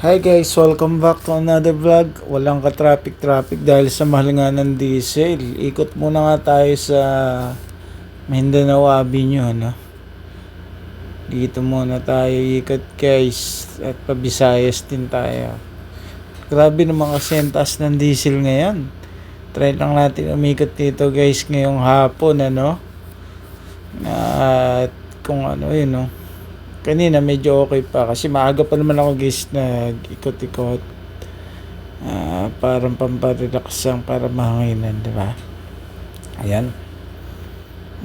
Hi guys, welcome back to another vlog. Walang ka-traffic dahil sa mahal nga ng diesel. Ikot muna nga tayo sa Mindanao Avenue, no? Dito muna tayo ikot guys at pa-Visayas din tayo. Grabe naman kasi ang taas ng diesel ngayon. Try lang natin umikot dito guys ngayong hapon, ano? At kung ano yun, no? Kanina medyo okay pa kasi maaga pa naman ako guys nag-ikot-ikot. Parang pamparelax lang para mahanginan, di ba? Ayan.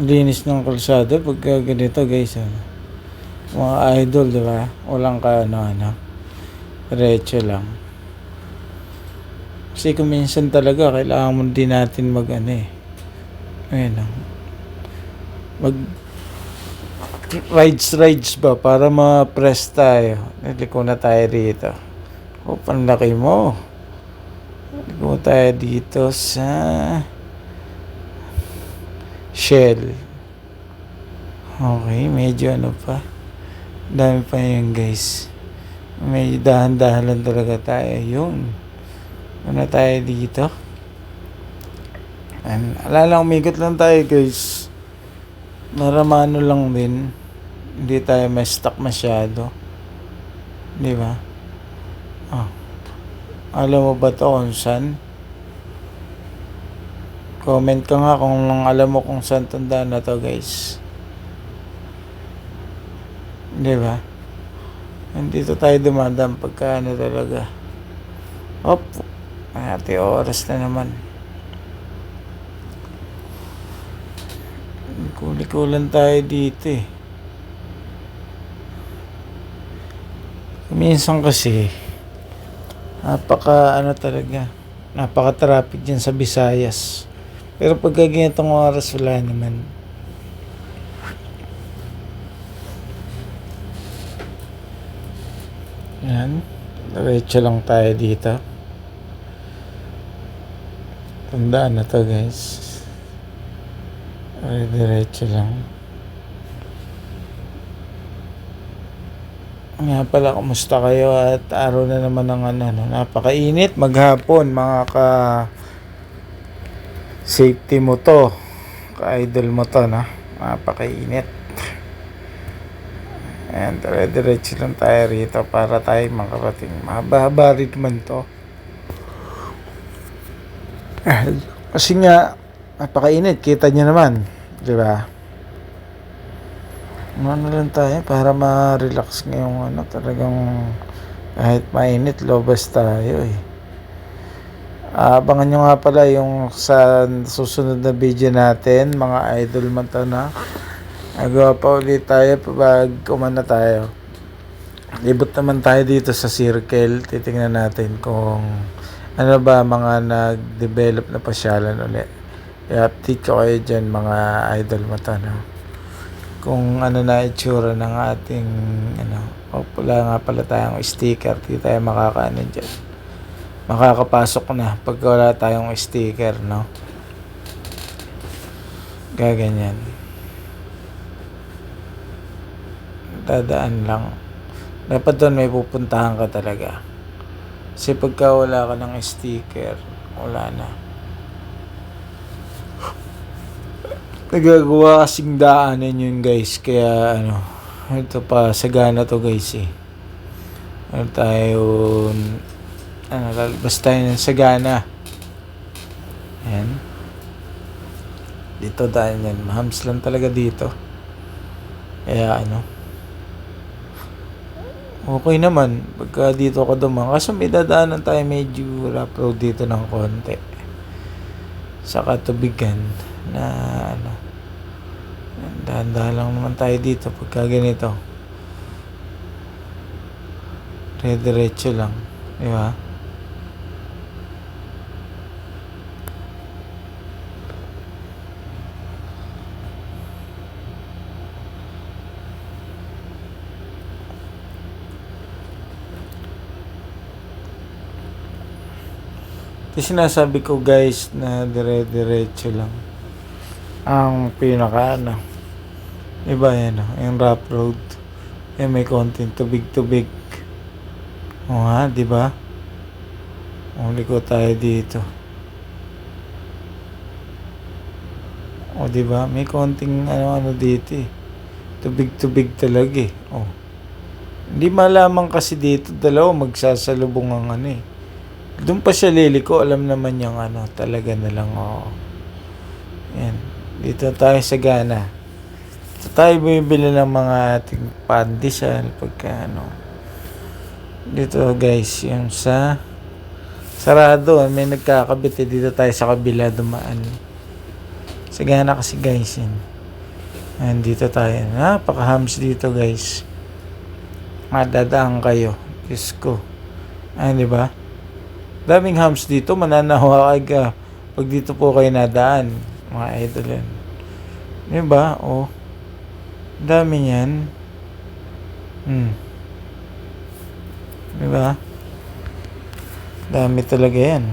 Linis ng kalsada pag ganito guys. Mga idol, di ba? Walang ka ano. Diretso lang. Kasi kung minsan talaga kailangan mo din natin mag Ayan. Mag rides ba para ma-press tayo. Naliko na tayo rito. Panlaki mo. Naliko tayo dito sa Shell. Okay, medyo ano pa. Dami pa yun guys. Medyo dahan-dahan lang talaga tayo. Yun. Ano tayo dito? Alala, umikot lang tayo guys. Maramano lang din. Hindi tayo may stuck masyado. Di ba? Alam mo ba to kung saan? Comment ka nga kung alam mo kung saan tandaan na to guys. Di ba? Nandito tayo dumadaan pagka ano talaga. Ate oras na naman. Kulikulan tayo dito Minsan kasi napaka traffic dyan sa Visayas. Pero pag ganitong oras wala naman. Yan, diretso lang tayo dito. Tandaan na to guys. Diretso lang. Nga pala, kumusta kayo? At araw na naman ng napakainit maghapon, mga safety mo to, ka-idol mo to, na napakainit. And diretso lang tayo rito para tayo makarating. Mahaba rin naman to. Kasi nga napakainit, kita nyo naman, di ba? Ano lang tayo para ma-relax ngayong talagang kahit mainit, lobas tayo Abangan nyo nga pala yung sa susunod na video natin, mga idol mata na. Nagawa pa ulit tayo pag umana tayo. Libot naman tayo dito sa circle, titingnan natin kung ano ba mga nag-develop na pasyalan ulit. I-update ko kayo dyan mga idol mata na. Kung ano na itsura ng ating wala nga pala tayong sticker, di tayo makakaano dyan. Makakapasok na pag wala tayong sticker, no? Gaganyan. Dadaan lang. Dapat doon may pupuntahan ka talaga. Kasi pagka wala ka ng sticker, wala na. Nagagawa kasing daanan yun guys. Kaya ito pa sagana to guys lalabas tayo ng sagana. Ayan. Dito daan yan. Mahams lang talaga dito. Kaya okay naman pagka dito ka dumaan. Kaso may dadaanan tayo medyo rough road dito ng konti. Sa katubigan na dahan-dahan lang naman tayo dito pagka ganito. Diretso lang, di ba? Kasi sinasabi ko guys na diretso lang ang pinaka iba yan yung rough road may konting tubig O nga, di ba? O, liko tayo dito. O, di ba? May konting ano dito eh. Tubig-tubig talaga eh. O. Hindi malaman kasi dito dalawa magsasalubong ang ano eh. Doon pa siya liliko, alam naman yung ano, talaga na lang, oo. Yan. Dito tayo sa Gana. Dito tayo bumibili ng mga ating pandesal, pagka ano. Dito guys, yung sa sarado, may nagkakabit eh. Dito tayo sa kabila dumaan. Sa Gana kasi guys, yan. Ayan, dito tayo. Napaka-hams dito guys. Madadaan kayo. Diyos ko. Ayan, di ba? Daming hams dito, mananawa ka pag dito po kayo nadaan, mga idol yan. Diba? O. Dami yan. Diba? Dami talaga yan.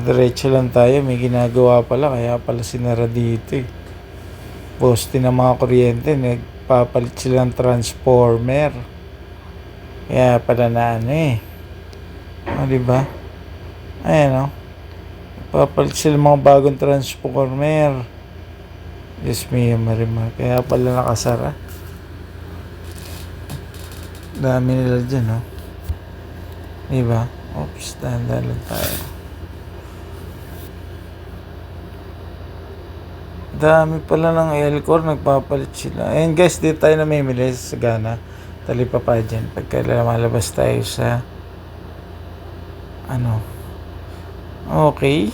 Diretso lang tayo, may ginagawa pala, kaya pala sinara dito eh. Poste ng mga kuryente, nagpapalit silang transformer. Kaya pala na ano eh. O, diba? Ayan o. Papalit sila mga bagong transformer. Diyos me, marimar. Kaya pala nakasara. Dami nila dyan o. Diba? Oops, dahan-dahan lang tayo. Dami pala ng Elcor, nagpapalit sila. Ayan guys, dito tayo namimili sa Gana. Talipa pa dyan. Pagka lumalabas tayo sa ano. Okay.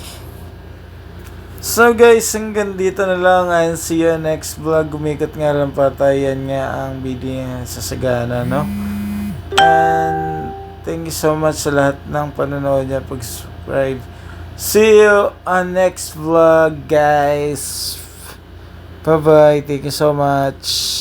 So guys, hanggang dito na lang. And see you next vlog. Gumikot nga lang pa tayo. Yan nga ang video sa Sagana, no? And thank you so much sa lahat ng panonood niya. Pag-subscribe. See you on next vlog, guys. Bye-bye. Thank you so much.